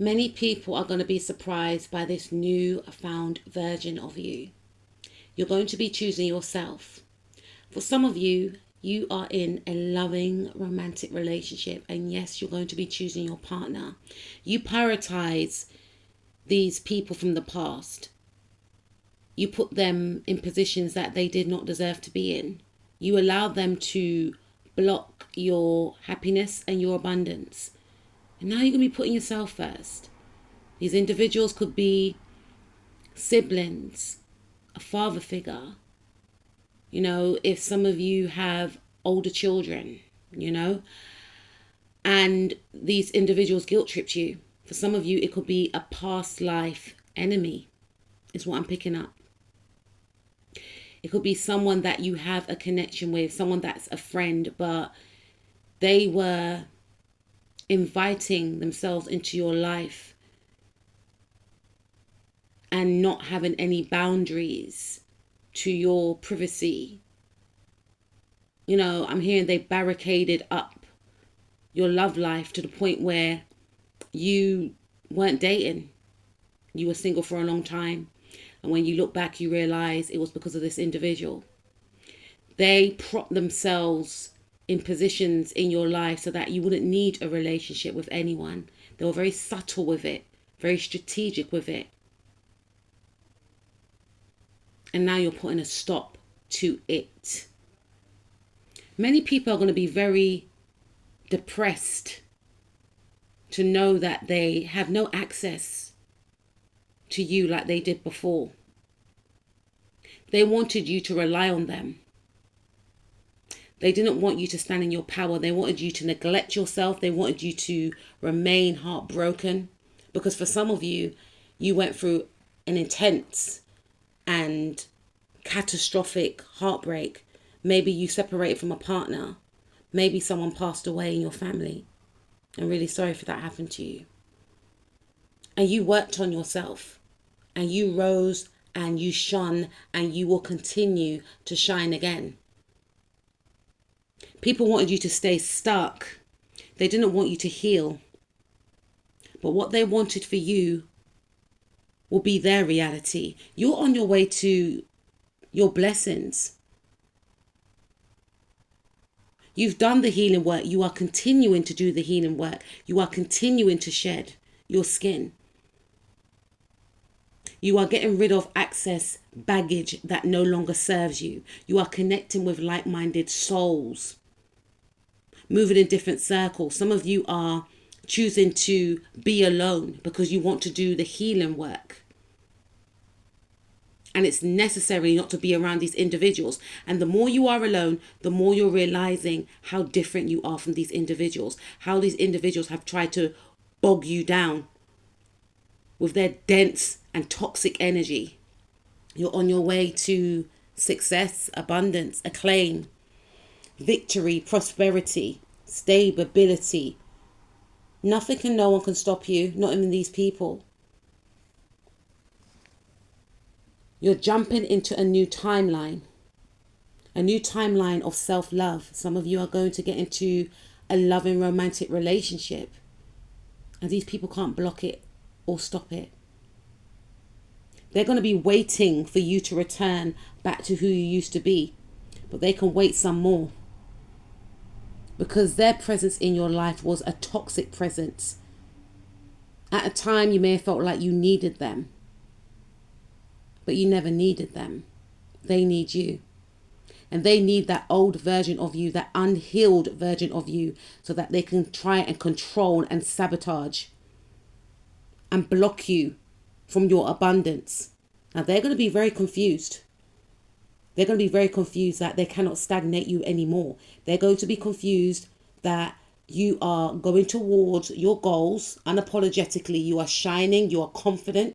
Many people are going to be surprised by this new found version of you. You're going to be choosing yourself. For some of you, you are in a loving romantic relationship, and yes, you're going to be choosing your partner. You prioritize these people from the past. You put them in positions that they did not deserve to be in. You allow them to block your happiness and your abundance. And now you're going to be putting yourself first. These individuals could be siblings, a father figure. If some of you have older children, and these individuals guilt tripped you. For some of you, it could be a past life enemy, is what I'm picking up. It could be someone that you have a connection with, someone that's a friend, but they were inviting themselves into your life and not having any boundaries to your privacy. I'm hearing they barricaded up your love life to the point where you weren't dating. You were single for a long time. And when you look back, you realize it was because of this individual. They propped themselves in positions in your life so that you wouldn't need a relationship with anyone. They were very subtle with it, very strategic with it. And now you're putting a stop to it. Many people are going to be very depressed to know that they have no access to you like they did before. They wanted you to rely on them. They didn't want you to stand in your power. They wanted you to neglect yourself. They wanted you to remain heartbroken. Because for some of you, you went through an intense and catastrophic heartbreak. Maybe you separated from a partner. Maybe someone passed away in your family. I'm really sorry for that happened to you. And you worked on yourself. And you rose and you shone, and you will continue to shine again. People wanted you to stay stuck. They didn't want you to heal. But what they wanted for you will be their reality. You're on your way to your blessings. You've done the healing work. You are continuing to do the healing work. You are continuing to shed your skin. You are getting rid of excess baggage that no longer serves you. You are connecting with like-minded souls, moving in different circles. Some of you are choosing to be alone because you want to do the healing work. And it's necessary not to be around these individuals. And the more you are alone, the more you're realizing how different you are from these individuals. How these individuals have tried to bog you down with their dense and toxic energy. You're on your way to success, abundance, acclaim, victory, prosperity, stability. Nothing and no one can stop you, not even these people. You're jumping into a new timeline of self-love. Some of you are going to get into a loving romantic relationship, and these people can't block it or stop it. They're going to be waiting for you to return back to who you used to be, but they can wait some more, because their presence in your life was a toxic presence. At a time, you may have felt like you needed them, but you never needed them. They need you. And they need that old version of you, that unhealed version of you, so that they can try and control and sabotage and block you from your abundance. Now, they're going to be very confused. They're going to be very confused that they cannot stagnate you anymore. They're going to be confused that you are going towards your goals unapologetically. You are shining. You are confident.